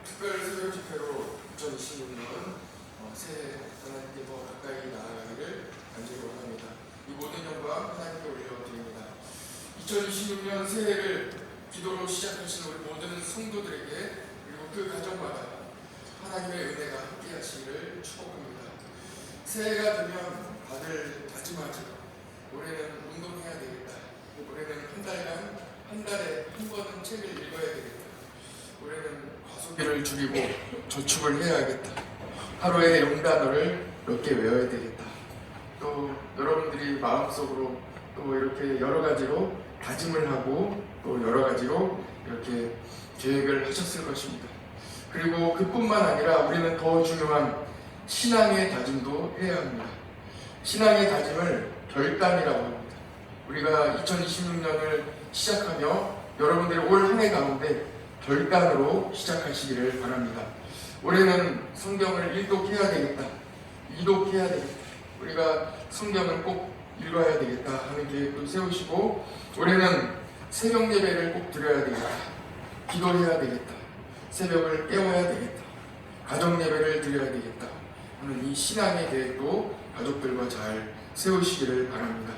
특별 새벽 집회로 2026년 새해 하나님께 더 가까이 나아가기를 간절히 원합니다. 이 모든 영광 하나님께 올려드립니다. 2026년 새해를 기도로 시작하신 우리 모든 성도들에게 그리고 그 가정마다 하나님의 은혜가 함께 하시기를 축복합니다. 새해가 되면 다들 다짐하죠. 올해는 운동해야 되겠다. 올해는 한 달에 한 번은 책을 읽어야 되겠다. 올해는 과소비를 줄이고 저축을 해야겠다. 하루에 용단어를 몇 개 외워야 되겠다. 또 여러분들이 마음속으로 또 이렇게 여러 가지로 다짐을 하고 또 여러 가지로 이렇게 계획을 하셨을 것입니다. 그리고 그뿐만 아니라 우리는 더 중요한 신앙의 다짐도 해야 합니다. 신앙의 다짐을 결단이라고 합니다. 우리가 2026년을 시작하며 여러분들의 올 한 해 가운데 결단으로 시작하시기를 바랍니다. 올해는 성경을 일독해야 되겠다. 이독해야 되겠다. 우리가 성경을 꼭 읽어야 되겠다 하는 계획도 세우시고 올해는 새벽 예배를 꼭 드려야 되겠다. 기도해야 되겠다. 새벽을 깨워야 되겠다. 가정 예배를 드려야 되겠다 하는 이 신앙의 계획도 가족들과 잘 세우시기를 바랍니다.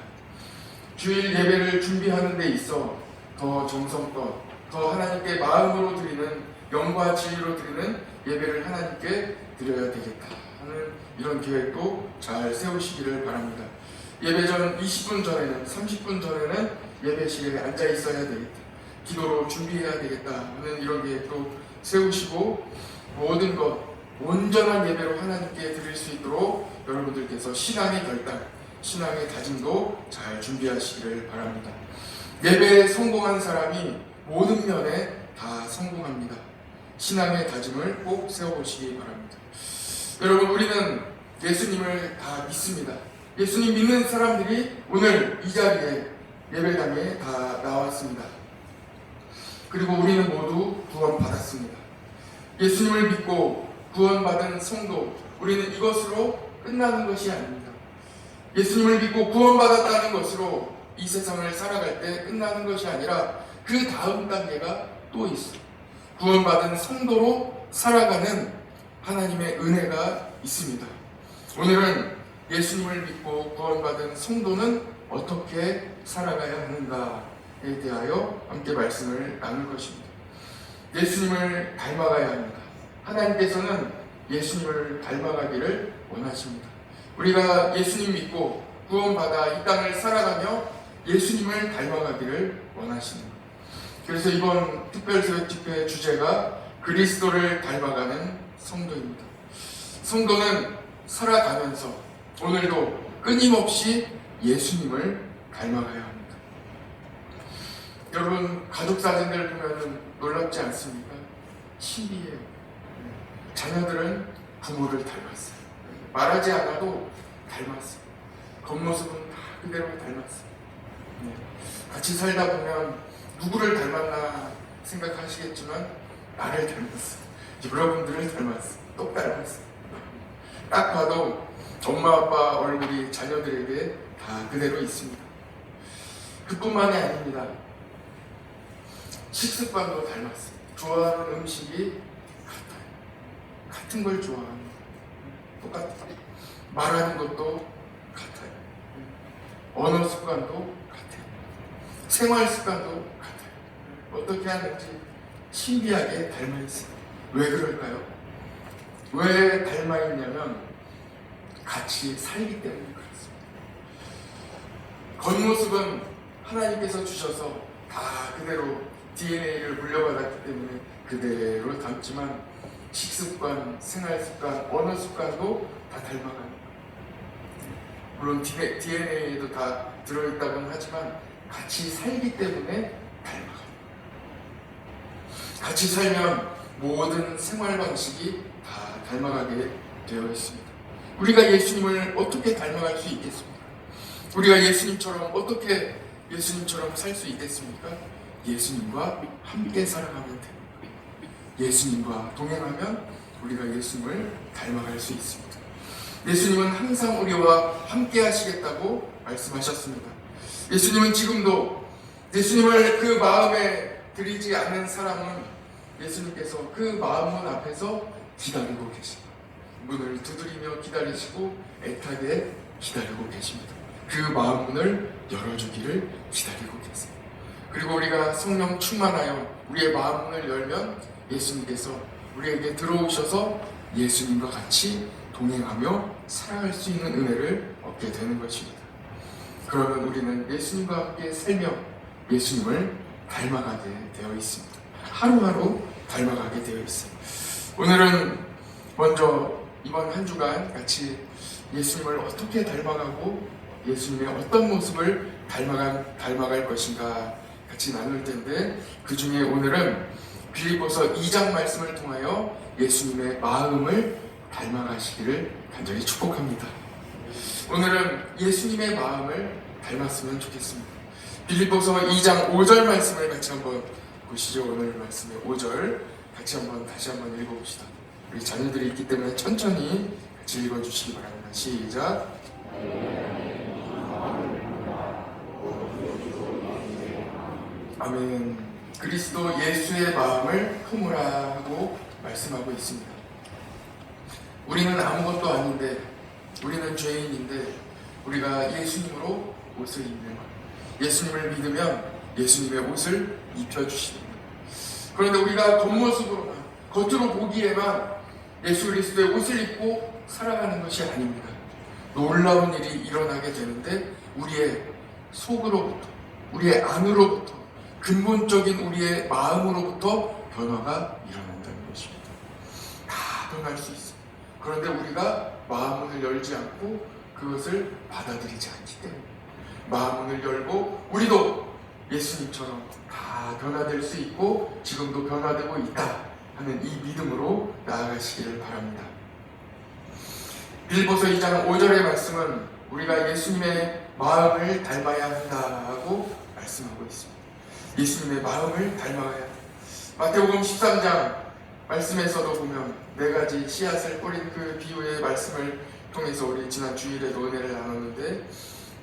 주일 예배를 준비하는 데 있어 더 정성껏 더 하나님께 마음으로 드리는 영과 진리로 드리는 예배를 하나님께 드려야 되겠다 하는 이런 계획도 잘 세우시기를 바랍니다. 예배 전 20분 전에는 30분 전에는 예배실에 앉아 있어야 되겠다. 기도로 준비해야 되겠다 하는 이런 계획도 세우시고 모든 것 온전한 예배로 하나님께 드릴 수 있도록 여러분들께서 신앙의 결단, 신앙의 다짐도 잘 준비하시기를 바랍니다. 예배에 성공한 사람이 모든 면에 다 성공합니다. 신앙의 다짐을 꼭 세워보시기 바랍니다. 여러분, 우리는 예수님을 다 믿습니다. 예수님 믿는 사람들이 오늘 이 자리에 예배당에 다 나왔습니다. 그리고 우리는 모두 구원받았습니다. 예수님을 믿고 구원받은 성도, 우리는 이것으로 끝나는 것이 아닙니다. 예수님을 믿고 구원받았다는 것으로 이 세상을 살아갈 때 끝나는 것이 아니라 그 다음 단계가 또 있어요. 구원받은 성도로 살아가는 하나님의 은혜가 있습니다. 오늘은 예수님을 믿고 구원받은 성도는 어떻게 살아가야 하는가에 대하여 함께 말씀을 나눌 것입니다. 예수님을 닮아가야 합니다. 하나님께서는 예수님을 닮아가기를 원하십니다. 우리가 예수님 믿고 구원받아 이 땅을 살아가며 예수님을 닮아가기를 원하십니다. 그래서 이번 특별새벽 집회의 주제가 그리스도를 닮아가는 성도입니다. 성도는 살아가면서 오늘도 끊임없이 예수님을 닮아가야 합니다. 여러분, 가족 사진들 보면 놀랍지 않습니까? 신비해요. 자녀들은 부모를 닮았어요. 말하지 않아도 닮았어요. 겉모습은 다 그대로 닮았어요. 같이 살다 보면 누구를 닮았나 생각하시겠지만 나를 닮았어요. 여러분들을 닮았어요. 똑 닮았어요. 딱 봐도 엄마 아빠 얼굴이 자녀들에게 다 그대로 있습니다. 그뿐만이 아닙니다. 식습관도 닮았어요. 좋아하는 음식이 같아요. 같은 걸 좋아합니다. 똑같아요. 말하는 것도 같아요. 언어 습관도 같아요. 생활 습관도 같아요. 어떻게 하는지 신기하게 닮아 있어요. 왜 그럴까요? 왜 닮아 있냐면 같이 살기 때문에 그렇습니다. 겉모습은 하나님께서 주셔서 다 그대로 DNA를 물려받았기 때문에 그대로 닮지만 식습관, 생활습관, 언어 습관도 다 닮아가는 거예요. 물론 DNA에도 다 들어있다고는 하지만 같이 살기 때문에 닮아가요. 같이 살면 모든 생활 방식이 다 닮아가게 되어 있습니다. 우리가 예수님을 어떻게 닮아갈 수 있겠습니까? 우리가 예수님처럼 어떻게 예수님처럼 살 수 있겠습니까? 예수님과 함께 살아가면 됩니다. 예수님과 동행하면 우리가 예수님을 닮아갈 수 있습니다. 예수님은 항상 우리와 함께 하시겠다고 말씀하셨습니다. 예수님은 지금도 예수님을 그 마음에 들이지 않는 사람은 예수님께서 그 마음문 앞에서 기다리고 계십니다. 문을 두드리며 기다리시고 애타게 기다리고 계십니다. 그 마음문을 열어주기를 기다리고 계세요. 그리고 우리가 성령 충만하여 우리의 마음문을 열면 예수님께서 우리에게 들어오셔서 예수님과 같이 동행하며 살아갈 수 있는 은혜를 얻게 되는 것입니다. 그러면 우리는 예수님과 함께 살며 예수님을 닮아가게 되어 있습니다. 하루하루 닮아가게 되어 있어요. 오늘은 먼저 이번 한 주간 같이 예수님을 어떻게 닮아가고 예수님의 어떤 모습을 닮아갈 것인가 같이 나눌 텐데, 그 중에 오늘은 빌립보서 2장 말씀을 통하여 예수님의 마음을 닮아가시기를 간절히 축복합니다. 오늘은 예수님의 마음을 닮았으면 좋겠습니다. 빌립보서 2장 5절 말씀을 같이 한번 보시죠. 오늘 말씀의 5절 다시 한번 읽어봅시다. 우리 자녀들이 있기 때문에 천천히 같이 읽어주시기 바랍니다. 시작. 아멘. 그리스도 예수의 마음을 품으라 하고 말씀하고 있습니다. 우리는 아무것도 아닌데, 우리는 죄인인데 우리가 예수님으로 옷을 입는 것, 예수님을 믿으면 예수님의 옷을 입혀주시는 것. 그런데 우리가 겉모습으로만, 겉으로 보기에만 예수 그리스도의 옷을 입고 살아가는 것이 아닙니다. 놀라운 일이 일어나게 되는데 우리의 속으로부터, 우리의 안으로부터, 근본적인 우리의 마음으로부터 변화가 일어난다는 것입니다. 다 변할 수 있어요. 그런데 우리가 마음문을 열지 않고 그것을 받아들이지 않기 때문에, 마음문을 열고 우리도 예수님처럼 다 변화될 수 있고 지금도 변화되고 있다 하는 이 믿음으로 나아가시기를 바랍니다. 빌립보서 2장 5절의 말씀은 우리가 예수님의 마음을 닮아야 한다고 말씀하고 있습니다. 예수님의 마음을 닮아야 한다. 마태복음 13장 말씀에서도 보면 4가지 씨앗을 뿌린 그 비유의 말씀을 통해서 우리 지난 주일에도 은혜를 나눴는데,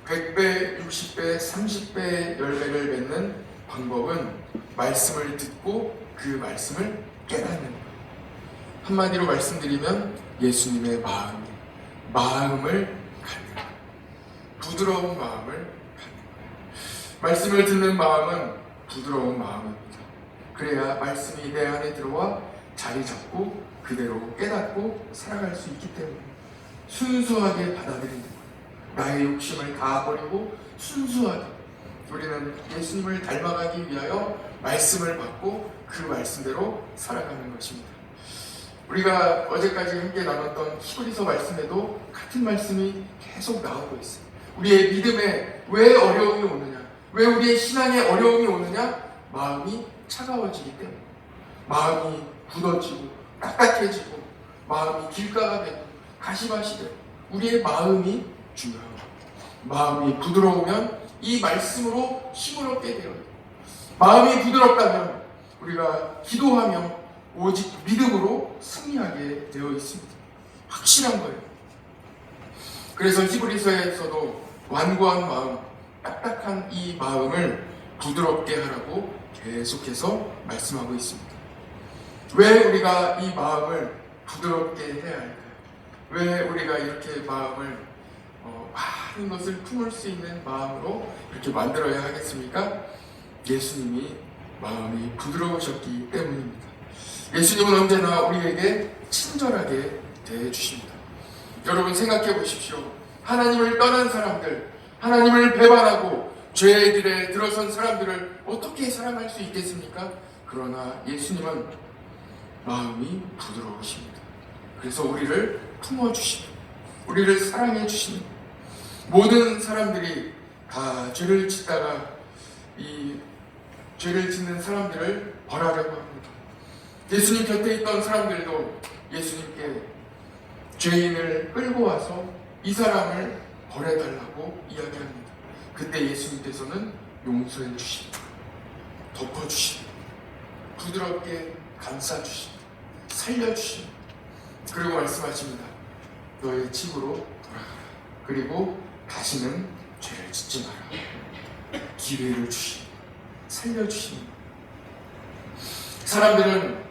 100배, 60배, 30배의 열매를 맺는 방법은 말씀을 듣고 그 말씀을 깨닫는 거예요. 한마디로 말씀드리면 예수님의 마음을 갖는 거예요. 부드러운 마음을 갖는 거예요. 말씀을 듣는 마음은 부드러운 마음입니다. 그래야 말씀이 내 안에 들어와 자리 잡고 그대로 깨닫고 살아갈 수 있기 때문에 순수하게 받아들이는 거예요. 나의 욕심을 다 버리고 순수하게 우리는 예수님을 닮아가기 위하여 말씀을 받고 그 말씀대로 살아가는 것입니다. 우리가 어제까지 함께 나눴던 히브리서 말씀에도 같은 말씀이 계속 나오고 있어요. 우리의 믿음에 왜 어려움이 오느냐, 왜 우리의 신앙에 어려움이 오느냐? 마음이 차가워지기 때문에, 마음이 굳어지고 딱딱해지고 마음이 길가가 되고 가시밭이 되고, 우리의 마음이 중요합니다. 마음이 부드러우면 이 말씀으로 힘을 얻게 되어요. 마음이 부드럽다면 우리가 기도하며 오직 믿음으로 승리하게 되어 있습니다. 확실한 거예요. 그래서 히브리서에서도 완고한 마음, 딱딱한 이 마음을 부드럽게 하라고 계속해서 말씀하고 있습니다. 왜 우리가 이 마음을 부드럽게 해야 할까요? 왜 우리가 이렇게 마음을 많은 것을 품을 수 있는 마음으로 이렇게 만들어야 하겠습니까? 예수님이 마음이 부드러우셨기 때문입니다. 예수님은 언제나 우리에게 친절하게 대해주십니다. 여러분 생각해 보십시오. 하나님을 떠난 사람들, 하나님을 배반하고 죄의 길에 들어선 사람들을 어떻게 사랑할 수 있겠습니까? 그러나 예수님은 마음이 부드러우십니다. 그래서 우리를 품어주십니다. 우리를 사랑해 주십니다. 모든 사람들이 다 죄를 짓다가 이 죄를 짓는 사람들을 벌하려고 합니다. 예수님 곁에 있던 사람들도 예수님께 죄인을 끌고 와서 이 사람을 벌해달라고 이야기합니다. 그때 예수님께서는 용서해 주십니다. 덮어주십니다. 부드럽게 감싸주십니다. 살려주십니다. 그리고 말씀하십니다. 너의 집으로 돌아가라. 그리고 다시는 죄를 짓지 마라. 기회를 주십니다. 살려주십니다. 사람들은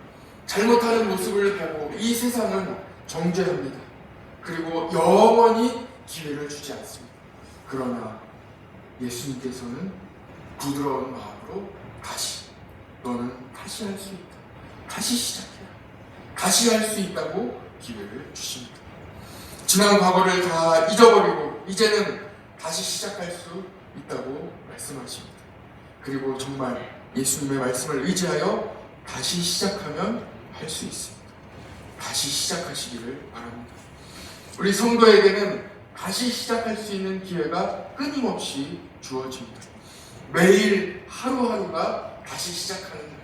잘못하는 모습을 보고 이 세상은 정죄합니다. 그리고 영원히 기회를 주지 않습니다. 그러나 예수님께서는 부드러운 마음으로 너는 다시 할 수 있다. 다시 시작해라. 다시 할 수 있다고 기회를 주십니다. 지난 과거를 다 잊어버리고 이제는 다시 시작할 수 있다고 말씀하십니다. 그리고 정말 예수님의 말씀을 의지하여 다시 시작하면 할 수 있습니다. 다시 시작하시기를 바랍니다. 우리 성도에게는 다시 시작할 수 있는 기회가 끊임없이 주어집니다. 매일 하루하루가 다시 시작하는 날.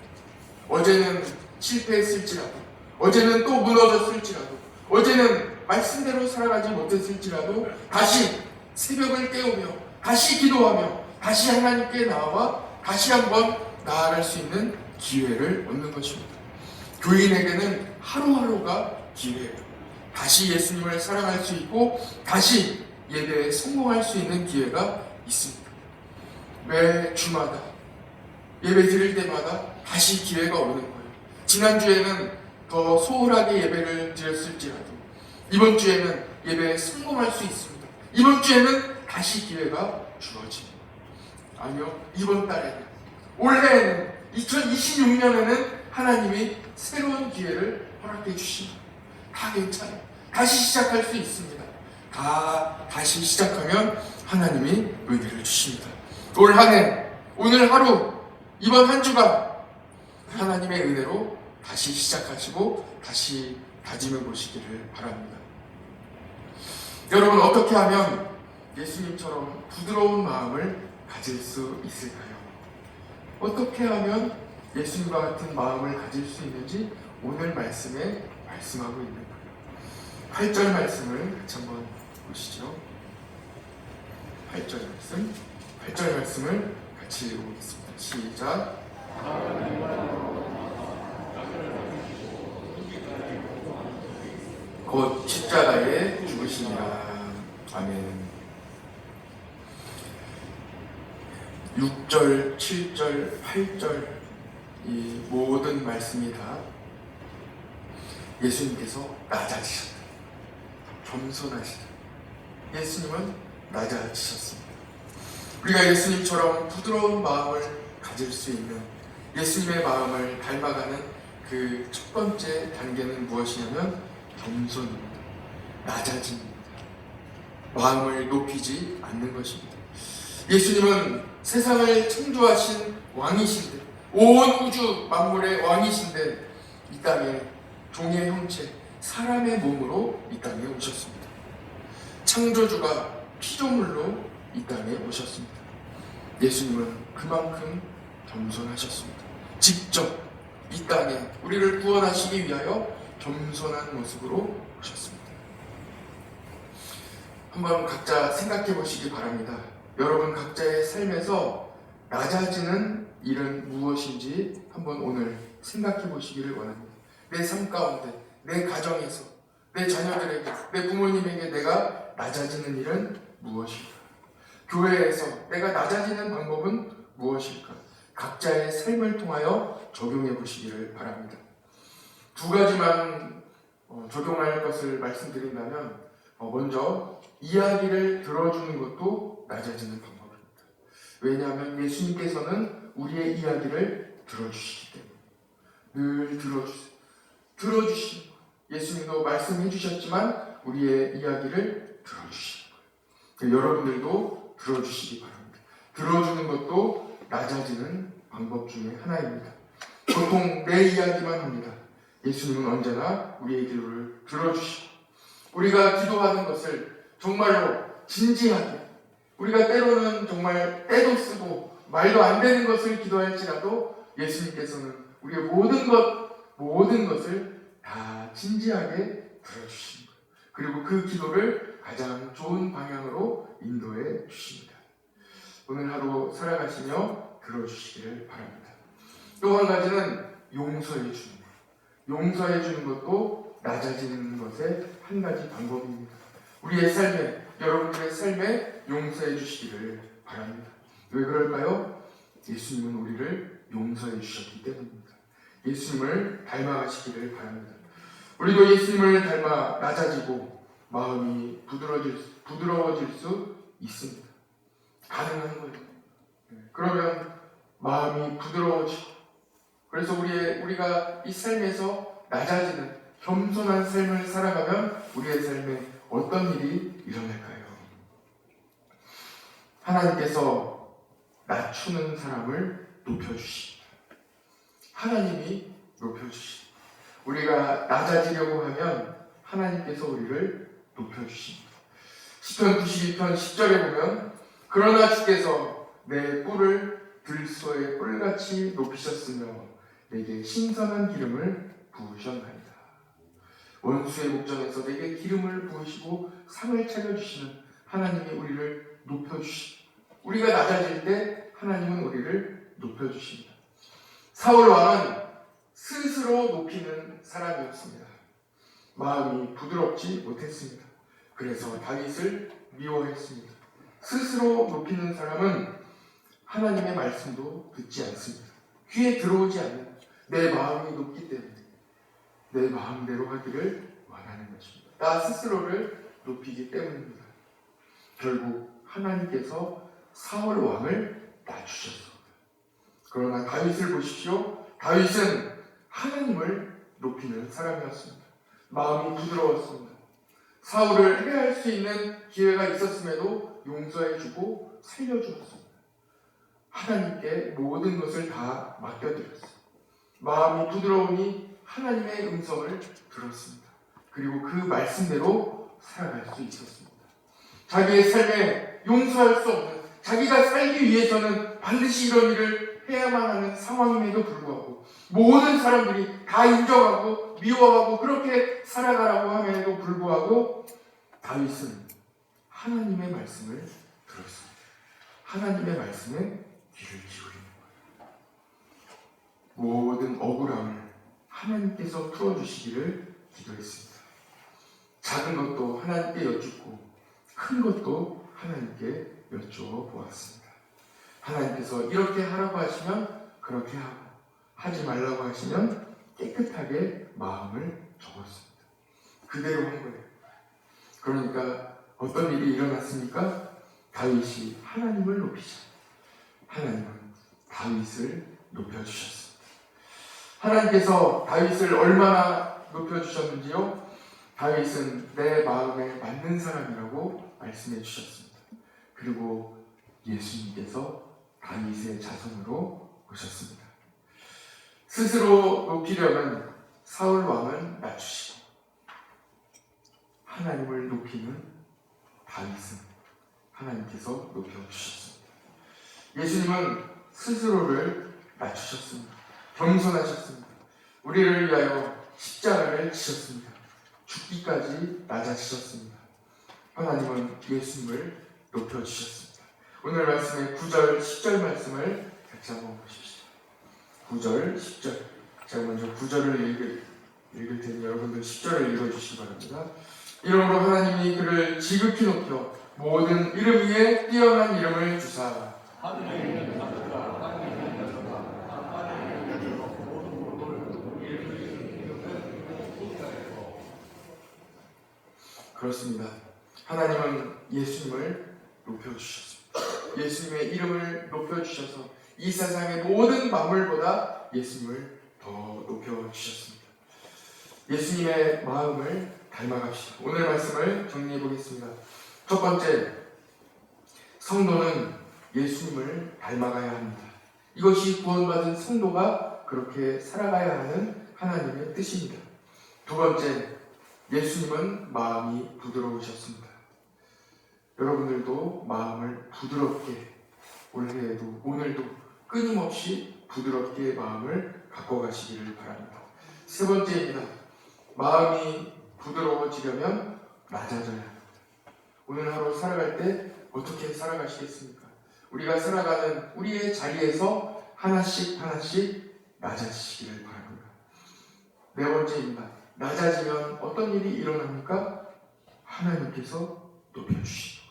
어제는 실패했을지라도, 어제는 또 무너졌을지라도, 어제는 말씀대로 살아가지 못했을지라도 다시 새벽을 깨우며 다시 기도하며 다시 하나님께 나와 다시 한번 나아갈 수 있는 기회를 얻는 것입니다. 교인에게는 하루하루가 기회예요. 다시 예수님을 사랑할 수 있고 다시 예배에 성공할 수 있는 기회가 있습니다. 매 주마다 예배 드릴 때마다 다시 기회가 오는 거예요. 지난주에는 더 소홀하게 예배를 드렸을지라도 이번 주에는 예배에 성공할 수 있습니다. 이번 주에는 다시 기회가 주어집니다. 아니요, 이번 달에는, 올해에는, 2026년에는 하나님이 새로운 기회를 허락해 주십니다. 다 괜찮아요. 다시 시작할 수 있습니다. 다시 시작하면 하나님이 은혜를 주십니다. 올 한 해, 오늘 하루, 이번 한 주간 하나님의 은혜로 다시 시작하시고 다시 다짐해 보시기를 바랍니다. 여러분, 어떻게 하면 예수님처럼 부드러운 마음을 가질 수 있을까요? 어떻게 하면 예수님과 같은 마음을 가질 수 있는지 오늘 말씀에 말씀하고 있는 거예요. 8절 말씀을 같이 한번 보시죠. 8절 말씀을 같이 읽어보겠습니다. 시작. 곧 십자가에 죽으시니라. 아멘. 6절, 7절, 8절 이 모든 말씀이 다 예수님께서 낮아지셨다. 겸손하시다. 예수님은 낮아지셨습니다. 우리가 예수님처럼 부드러운 마음을 가질 수 있는, 예수님의 마음을 닮아가는 그 첫 번째 단계는 무엇이냐면 겸손입니다. 낮아집니다. 마음을 높이지 않는 것입니다. 예수님은 세상을 창조하신 왕이신데, 온 우주 만물의 왕이신데 이 땅에 종의 형체, 사람의 몸으로 이 땅에 오셨습니다. 창조주가 피조물로 이 땅에 오셨습니다. 예수님은 그만큼 겸손하셨습니다. 직접 이 땅에 우리를 구원하시기 위하여 겸손한 모습으로 오셨습니다. 한번 각자 생각해 보시기 바랍니다. 여러분 각자의 삶에서 낮아지는 일은 무엇인지 한번 오늘 생각해 보시기를 원합니다. 내 삶 가운데, 내 가정에서, 내 자녀들에게, 내 부모님에게 내가 낮아지는 일은 무엇일까? 교회에서 내가 낮아지는 방법은 무엇일까? 각자의 삶을 통하여 적용해 보시기를 바랍니다. 두 가지만 적용할 것을 말씀드린다면, 먼저 이야기를 들어주는 것도 낮아지는 방법입니다. 왜냐하면 예수님께서는 우리의 이야기를 들어주시기 때문에 늘 들어주시는 거예요. 예수님도 말씀해 주셨지만 우리의 이야기를 들어주시는 거예요. 여러분들도 들어주시기 바랍니다. 들어주는 것도 낮아지는 방법 중에 하나입니다. 보통 내 이야기만 합니다. 예수님은 언제나 우리의 기도를 들어주시고, 우리가 기도하는 것을 정말로 진지하게, 우리가 때로는 정말 때도 쓰고 말도 안 되는 것을 기도할지라도 예수님께서는 우리의 모든 것을 다 진지하게 들어주시는 거예요. 그리고 그 기도를 가장 좋은 방향으로 인도해 주십니다. 오늘 하루 살아가시며 들어주시기를 바랍니다. 또 한 가지는 용서해 주는 거예요. 용서해 주는 것도 낮아지는 것의 한 가지 방법입니다. 우리의 삶에, 여러분들의 삶에 용서해 주시기를 바랍니다. 왜 그럴까요? 예수님은 우리를 용서해 주셨기 때문입니다. 예수님을 닮아가시기를 바랍니다. 우리도 예수님을 닮아 낮아지고 마음이 부드러워질 수 있습니다. 가능한 거예요. 그러면 마음이 부드러워지고, 그래서 우리가 이 삶에서 낮아지는 겸손한 삶을 살아가면 우리의 삶에 어떤 일이 일어날까요? 하나님께서 낮추는 사람을 높여주십니다. 하나님이 높여주십니다. 우리가 낮아지려고 하면 하나님께서 우리를 높여주십니다. 시편 92편 10절에 보면 그러나 주께서 내 뿔을 들소의 뿔같이 높이셨으며 내게 신선한 기름을 부으셨나이다. 원수의 목전에서 내게 기름을 부으시고 상을 차려주시는 하나님이 우리를 높여주십니다. 우리가 낮아질 때 하나님은 우리를 높여주십니다. 사울 왕은 스스로 높이는 사람이었습니다. 마음이 부드럽지 못했습니다. 그래서 다윗을 미워했습니다. 스스로 높이는 사람은 하나님의 말씀도 듣지 않습니다. 귀에 들어오지 않는 내 마음이 높기 때문에 내 마음대로 하기를 원하는 것입니다. 나 스스로를 높이기 때문입니다. 결국 하나님께서 사울 왕을 낮추셨습니다. 그러나 다윗을 보십시오. 다윗은 하나님을 높이는 사람이었습니다. 마음이 부드러웠습니다. 사울을 해할 수 있는 기회가 있었음에도 용서해주고 살려주었습니다. 하나님께 모든 것을 다 맡겨드렸습니다. 마음이 부드러우니 하나님의 음성을 들었습니다. 그리고 그 말씀대로 살아갈 수 있었습니다. 자기의 삶에 용서할 수 없는, 자기가 살기 위해서는 반드시 이런 일을 해야만 하는 상황임에도 불구하고 모든 사람들이 다 인정하고 미워하고 그렇게 살아가라고 함에도 불구하고 다윗은 하나님의 말씀을 들었습니다. 하나님의 말씀에 귀를 기울이는 거예요. 모든 억울함을 하나님께서 풀어주시기를 기도했습니다. 작은 것도 하나님께 여쭙고 큰 것도 하나님께 여쭈어 보았습니다. 하나님께서 이렇게 하라고 하시면 그렇게 하고, 하지 말라고 하시면 깨끗하게 마음을 적었습니다. 그대로 한 거예요. 그러니까 어떤 일이 일어났습니까? 다윗이 하나님을 높이자. 하나님은 다윗을 높여주셨습니다. 하나님께서 다윗을 얼마나 높여주셨는지요? 다윗은 내 마음에 맞는 사람이라고 말씀해 주셨습니다. 그리고 예수님께서 다윗의 자손으로 오셨습니다. 스스로 높이려면 사울 왕을 낮추시고 하나님을 높이는 다윗은 하나님께서 높여주셨습니다. 예수님은 스스로를 낮추셨습니다. 겸손하셨습니다. 우리를 위하여 십자가를 지셨습니다. 죽기까지 낮아지셨습니다. 하나님은 예수님을 높여주셨습니다. 오늘 말씀의 9절, 10절 말씀을 같이 한번 보십시오. 9절, 10절. 제가 먼저 9절을 읽을 테니 여러분들 10절을 읽어주시기 바랍니다. 이러므로 하나님이 그를 지극히 높여 모든 이름 위에 뛰어난 이름을 주사 그렇습니다. 하나님은 예수님을 높여주셨습니다. 예수님의 이름을 높여주셔서 이 세상의 모든 만물보다 예수님을 더 높여주셨습니다. 예수님의 마음을 닮아갑시다. 오늘 말씀을 정리해 보겠습니다. 첫 번째, 성도는 예수님을 닮아가야 합니다. 이것이 구원받은 성도가 그렇게 살아가야 하는 하나님의 뜻입니다. 두 번째, 예수님은 마음이 부드러우셨습니다. 여러분들도 마음을 부드럽게 올해에도 오늘도 끊임없이 부드럽게 마음을 갖고 가시기를 바랍니다. 세 번째입니다. 마음이 부드러워지려면 낮아져야 합니다. 오늘 하루 살아갈 때 어떻게 살아가시겠습니까? 우리가 살아가는 우리의 자리에서 하나씩 하나씩 낮아지시기를 바랍니다. 네 번째입니다. 낮아지면 어떤 일이 일어납니까? 하나님께서 높여주시는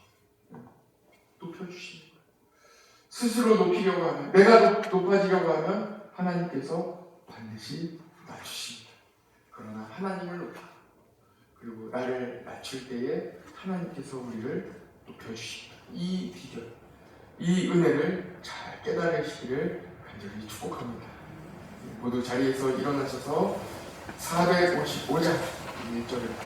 거예요. 스스로 높이려고 하면, 내가 높아지려고 하면 하나님께서 반드시 낮추십니다. 그러나 하나님을 높이고 그리고 나를 낮출 때에 하나님께서 우리를 높여주십니다. 이 비결, 이 은혜를 잘 깨달으시기를 간절히 축복합니다. 모두 자리에서 일어나셔서 455장 1절을